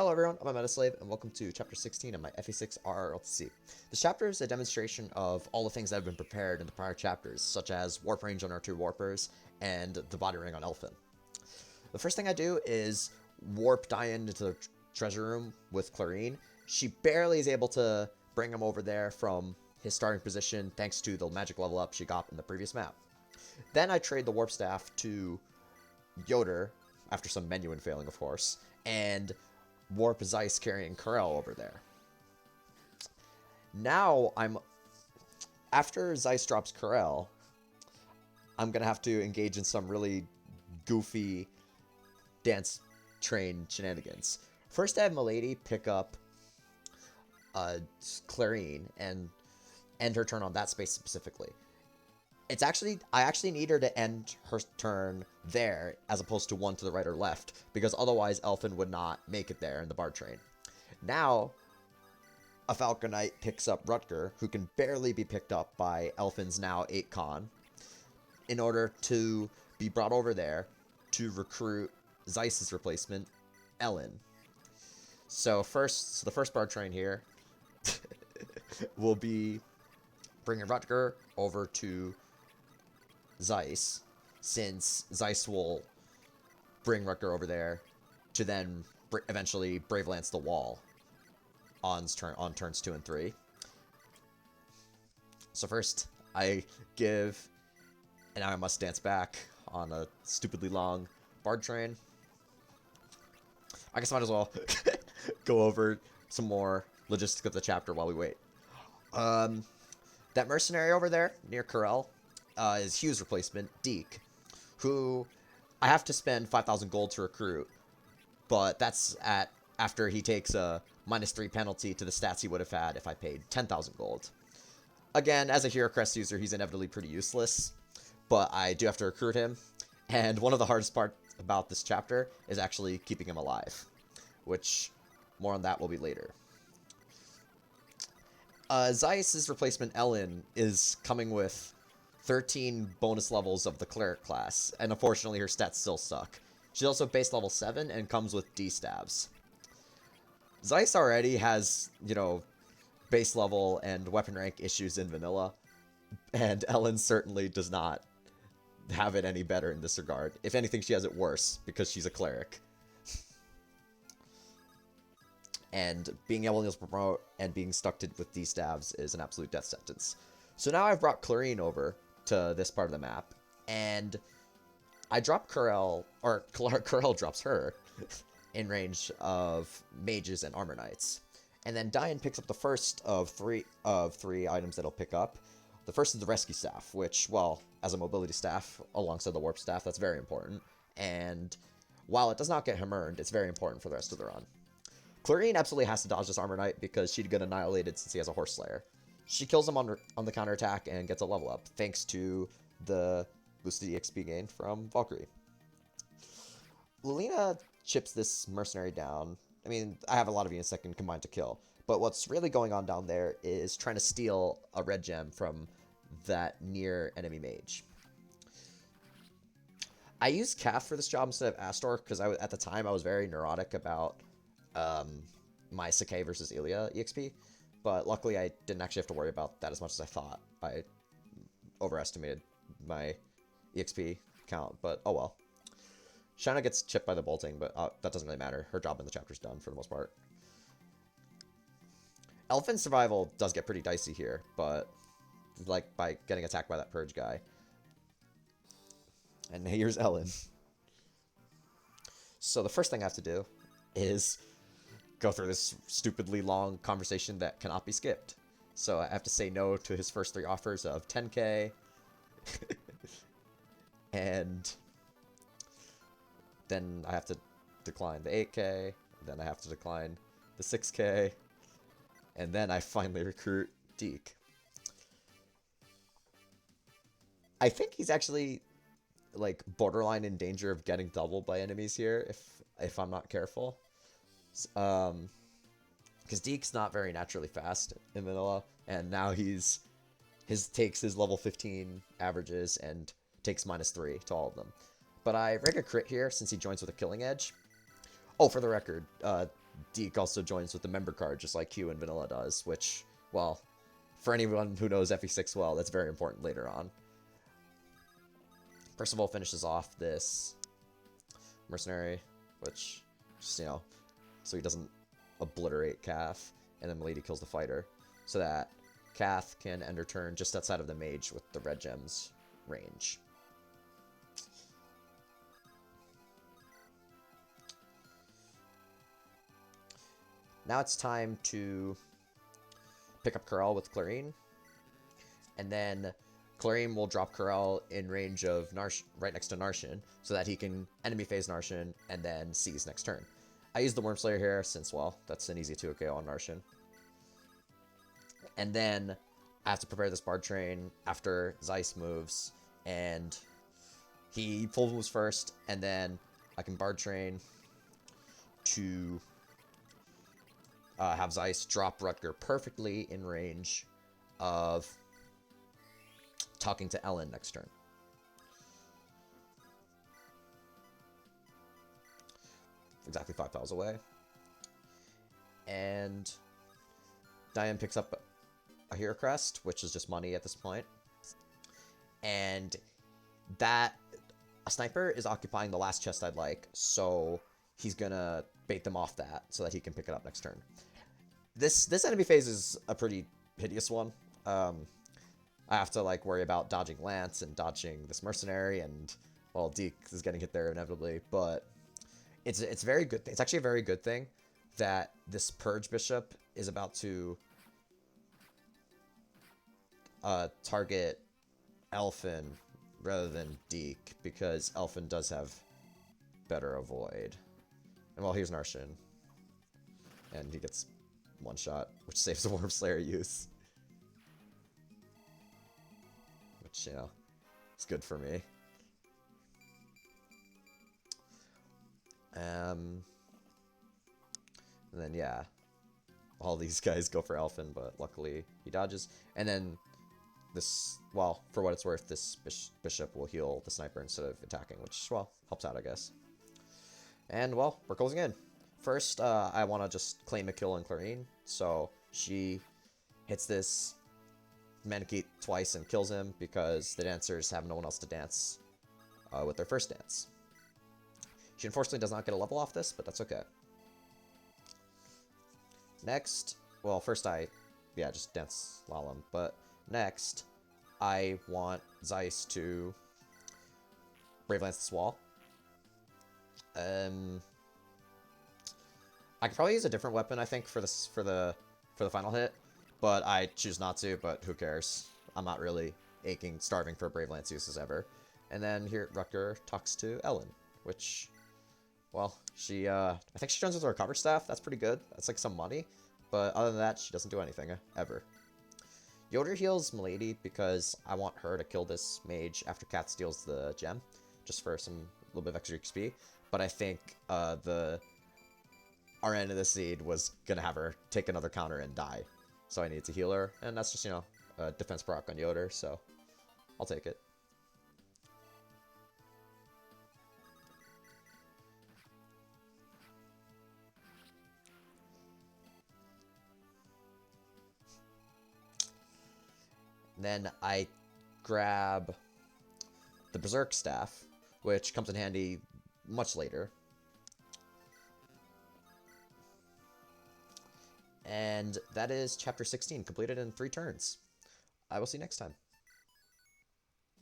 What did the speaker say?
Hello everyone, I'm a Metaslave, and welcome to Chapter 16 of my FE6 RR LTC. This chapter is a demonstration of all the things that have been prepared in the prior chapters, such as Warp Range on our two Warpers, and the Body Ring on Elfin. The first thing I do is warp Dieck into the treasure room with Cleric. She barely is able to bring him over there from his starting position thanks to the magic level up she got in the previous map. Then I trade the Warp Staff to Yoder, after some menuing failing of course, and warp Zeiss carrying Karel over there. Now after Zeiss drops Karel, I'm gonna have to engage in some really goofy dance train shenanigans. First I have Milady pick up Cleric and end her turn on that space specifically. I actually need her to end her turn there, as opposed to one to the right or left, because otherwise Elfin would not make it there in the Bard train. Now, a Falcon Knight picks up Rutger, who can barely be picked up by Elfin's now 8 Con, in order to be brought over there to recruit Zeiss's replacement, Elen. So the first Bard train here will be bringing Rutger over to Zeiss, since Zeiss will bring Rutger over there to then eventually Brave Lance the wall on turns 2 and 3. So first, I give, and now I must dance back on a stupidly long Bard train. I guess I might as well go over some more logistics of the chapter while we wait. That mercenary over there near Karel is Hugh's replacement, Dieck, who I have to spend 5,000 gold to recruit, but that's after he takes a -3 penalty to the stats he would have had if I paid 10,000 gold. Again, as a Hero Crest user, he's inevitably pretty useless, but I do have to recruit him, and one of the hardest parts about this chapter is actually keeping him alive, which more on that will be later. Zeiss's replacement, Elen, is coming with 13 bonus levels of the Cleric class, and unfortunately her stats still suck. She's also base level 7 and comes with D stabs. Zeiss already has, base level and weapon rank issues in vanilla, and Elen certainly does not have it any better in this regard. If anything, she has it worse, because she's a Cleric. And being able to promote and being stuck with D stabs is an absolute death sentence. So now I've brought Cleric over to this part of the map, and I drop Karel, or Karel drops her, in range of mages and armor knights. And then Dieck picks up the first of three items that he'll pick up. The first is the rescue staff, which, well, as a mobility staff alongside the warp staff, that's very important. And while it does not get him earned, it's very important for the rest of the run. Cleric absolutely has to dodge this armor knight because she'd get annihilated since he has a horse slayer. She kills him on the counterattack and gets a level up, thanks to the boosted EXP gain from Valkyrie. Lilina chips this mercenary down. I mean, I have a lot of units that can combine to kill, but what's really going on down there is trying to steal a red gem from that near enemy mage. I used Cath for this job instead of Astor because at the time I was very neurotic about my Sakai versus Ilya EXP. But luckily, I didn't actually have to worry about that as much as I thought. I overestimated my EXP count, but oh well. Shanna gets chipped by the bolting, but that doesn't really matter. Her job in the chapter's done for the most part. Elfin's survival does get pretty dicey here, but like by getting attacked by that purge guy. And here's Elen. So the first thing I have to do is go through this stupidly long conversation that cannot be skipped. So I have to say no to his first 3 offers of 10k, and then I have to decline the 8k, then I have to decline the 6k, and then I finally recruit Dieck. I think he's actually like borderline in danger of getting doubled by enemies here if I'm not careful. Because Dieck's not very naturally fast in vanilla, and now takes his level 15 averages and takes -3 to all of them. But I rig a crit here since he joins with a killing edge. Oh, for the record, Dieck also joins with the member card, just like Q in Vanilla does, which, well, for anyone who knows FE6 well, that's very important later on. Percival finishes off this mercenary, which, just, you know, so he doesn't obliterate Cath, and then Milady kills the fighter, so that Cath can end her turn just outside of the mage with the red gems range. Now it's time to pick up Karel with Cleric, and then Cleric will drop Karel in range of right next to Narshan, so that he can enemy phase Narshan and then seize next turn. I use the Wormslayer here since, well, that's an easy 2KO on Narshan. And then I have to prepare this Bard Train after Zeiss moves, and he full moves first, and then I can Bard Train to have Zeiss drop Rutger perfectly in range of talking to Elen next turn. Exactly 5 tiles away. And Diane picks up a Hero Crest, which is just money at this point. And that a sniper is occupying the last chest I'd like, so he's gonna bait them off that so that he can pick it up next turn. This enemy phase is a pretty hideous one. I have to like worry about dodging Lance and dodging this mercenary, and well, Dieck is getting hit there inevitably, but it's very good. It's actually a very good thing that this Purge Bishop is about to target Elfin rather than Dieck, because Elfin does have better avoid. And well, here's Narshan, and he gets one shot, which saves the Wormslayer use. Which, you know, is good for me. And then, yeah, all these guys go for Elfin, but luckily he dodges. And then this, well, for what it's worth, this bishop will heal the sniper instead of attacking, which, well, helps out, I guess. And, well, we're closing in. First, I want to just claim a kill on Cleric, so she hits this Manakite twice and kills him because the dancers have no one else to dance with their first dance. She unfortunately does not get a level off this, but that's okay. Next, well, first just dance Lalem, but next, I want Zeiss to Brave Lance this wall. I could probably use a different weapon, I think, for this for the final hit, but I choose not to. But who cares? I'm not really starving for Brave Lance uses ever. And then here, Rutger talks to Elen, which, well, she I think she turns with her recovered staff. That's pretty good. That's like some money, but other than that, she doesn't do anything ever. Yoder heals Milady because I want her to kill this mage after Cat steals the gem, just for some little bit of extra XP. But I think our end of the seed was gonna have her take another counter and die, so I need to heal her, and that's just, you know, a defense proc on Yoder, so I'll take it. Then I grab the Berserk Staff, which comes in handy much later. And that is Chapter 16, completed in 3 turns. I will see you next time.